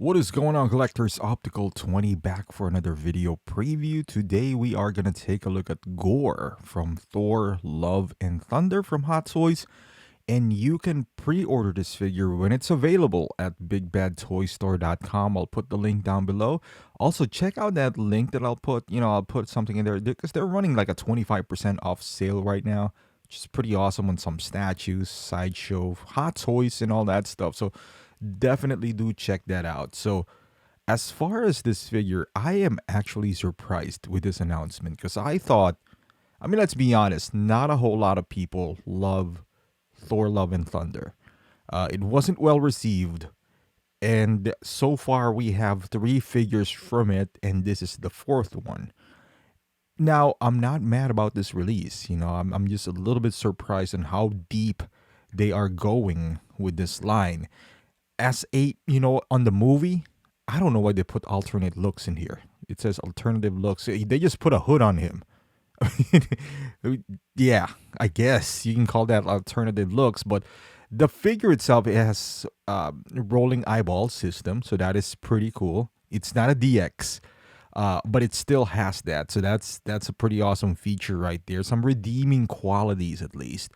What is going on, collectors? Optical 20 back for another video preview. Today we are going to take a look at Gorr from Thor Love and Thunder from Hot Toys, and you can pre-order this figure when it's available at bigbadtoystore.com. I'll put the link down below. Also, check out that link that I'll put something in there because they're running like a 25% off sale right now, which is pretty awesome on some statues, sideshow, Hot Toys, and all that stuff. So definitely do check that out. So as far as this figure, I am actually surprised with this announcement because let's be honest, not a whole lot of people love Thor Love and Thunder. It wasn't well received, and so far we have three figures from it, and this is the fourth one. Now, I'm not mad about this release. I'm just a little bit surprised on how deep they are going with this line. On the movie, I don't know why they put alternate looks in here. It says alternative looks. They just put a hood on him. Yeah, I guess you can call that alternative looks, but the figure itself, it has rolling eyeball system, so that is pretty cool. It's not a DX, but it still has that, so that's a pretty awesome feature right there. Some redeeming qualities at least.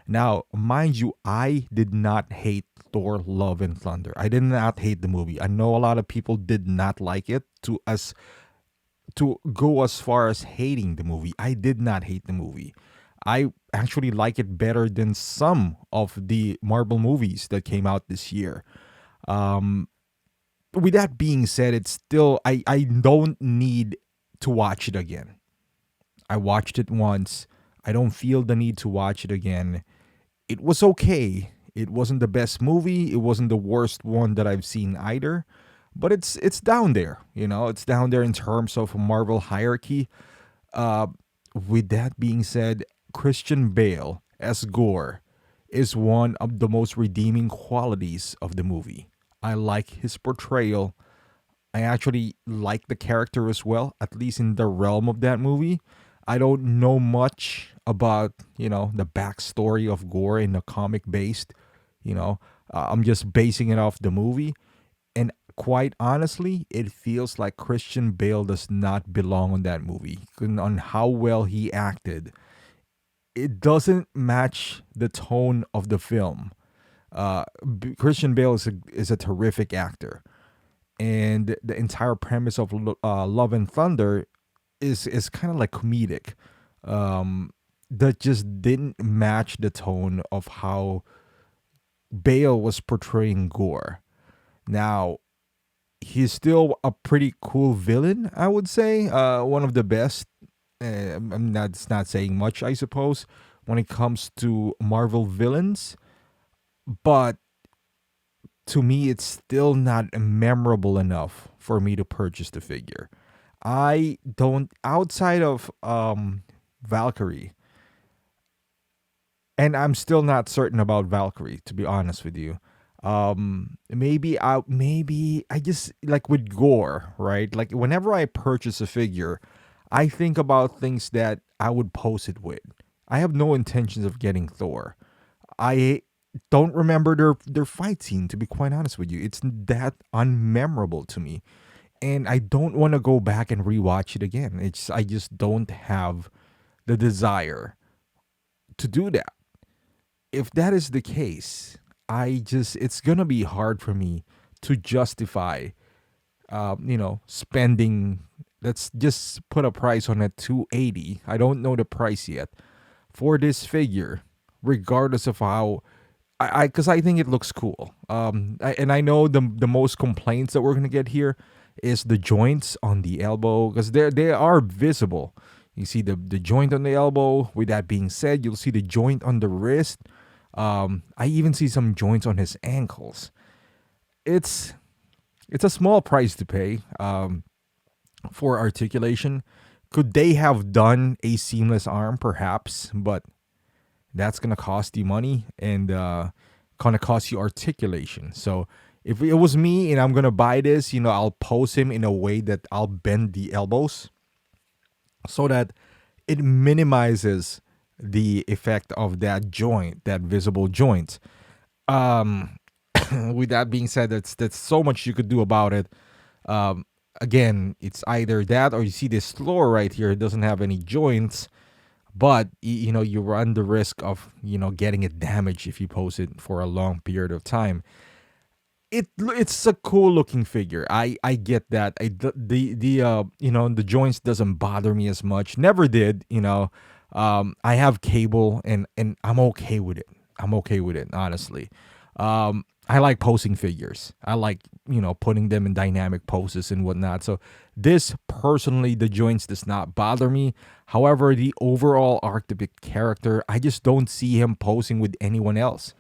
Now, mind you, I did not hate Thor Love and Thunder. I did not hate the movie. I know a lot of people did not like it to go as far as hating the movie. I did not hate the movie. I actually like it better than some of the Marvel movies that came out this year. With that being said, it's still I don't need to watch it again. I watched it once. I don't feel the need to watch it again. It was okay. It wasn't the best movie. It wasn't the worst one that I've seen either. But it's down there. It's down there in terms of Marvel hierarchy. With that being said, Christian Bale as Gorr is one of the most redeeming qualities of the movie. I like his portrayal. I actually like the character as well, at least in the realm of that movie. I don't know much about, the backstory of Gorr in the comic based. I'm just basing it off the movie. And quite honestly, it feels like Christian Bale does not belong on that movie. On how well he acted, it doesn't match the tone of the film. Christian Bale is a terrific actor, and the entire premise of Love and Thunder is kind of like comedic. That just didn't match the tone of how Bale was portraying Gorr. Now, he's still a pretty cool villain, I would say. One of the best. It's not saying much, I suppose, when it comes to Marvel villains. But to me, it's still not memorable enough for me to purchase the figure. I don't, outside of Valkyrie, and I'm still not certain about Valkyrie, to be honest with you. Maybe I just like with Gorr, right? Like whenever I purchase a figure, I think about things that I would pose it with. I have no intentions of getting Thor. I don't remember their fight scene, to be quite honest with you. It's that unmemorable to me. And I don't want to go back and rewatch it again. I just don't have the desire to do that. If that is the case, it's gonna be hard for me to justify spending, let's just put a price on it, 280. I don't know the price yet for this figure, regardless of how because I think it looks cool. And I know the most complaints that we're gonna get here is the joints on the elbow, because they are visible. You see the joint on the elbow. With that being said, you'll see the joint on the wrist. I even see some joints on his ankles. It's a small price to pay for articulation. Could they have done a seamless arm? Perhaps, but that's gonna cost you money and gonna cost you articulation. So if it was me and I'm gonna buy this, I'll pose him in a way that I'll bend the elbows so that it minimizes the effect of that joint, that visible joint. Um, With that being said, that's so much you could do about it. Um, Again, it's either that or you see this floor right here. It doesn't have any joints, but you know you run the risk of getting it damaged if you pose it for a long period of time. It's a cool looking figure. I get that. The joints doesn't bother me as much. Never did. I have cable and I'm okay with it. I'm okay with it, honestly. I like posing figures. I like putting them in dynamic poses and whatnot. So this personally, the joints does not bother me. However, the overall arc of the character, I just don't see him posing with anyone else.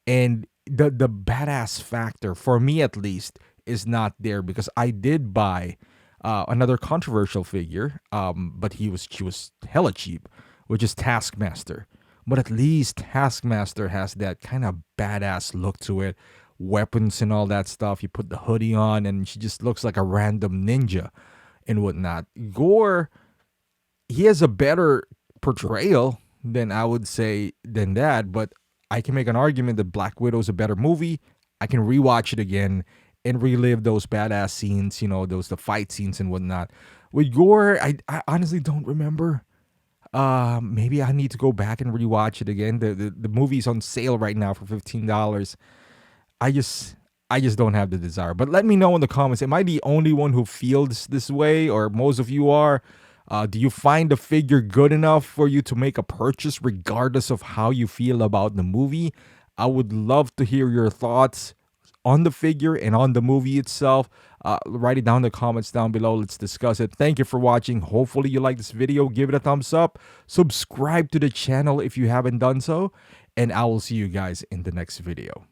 And the badass factor for me at least is not there because I did buy another controversial figure, but she was hella cheap, which is Taskmaster. But at least Taskmaster has that kind of badass look to it, weapons and all that stuff. You put the hoodie on and she just looks like a random ninja and whatnot. Gorr, he has a better portrayal than I would say than that, but I can make an argument that Black Widow's a better movie. I can rewatch it again and relive those badass scenes, the fight scenes and whatnot. With Gorr, I honestly don't remember. Maybe I need to go back and rewatch it again. The movie's on sale right now for $15. I just I just don't have the desire. But let me know in the comments. Am I the only one who feels this way, or most of you are? Do you find the figure good enough for you to make a purchase regardless of how you feel about the movie? I would love to hear your thoughts on the figure and on the movie itself. Write it down in the comments down below. Let's discuss it. Thank you for watching. Hopefully you like this video. Give it a thumbs up. Subscribe to the channel if you haven't done so. And I will see you guys in the next video.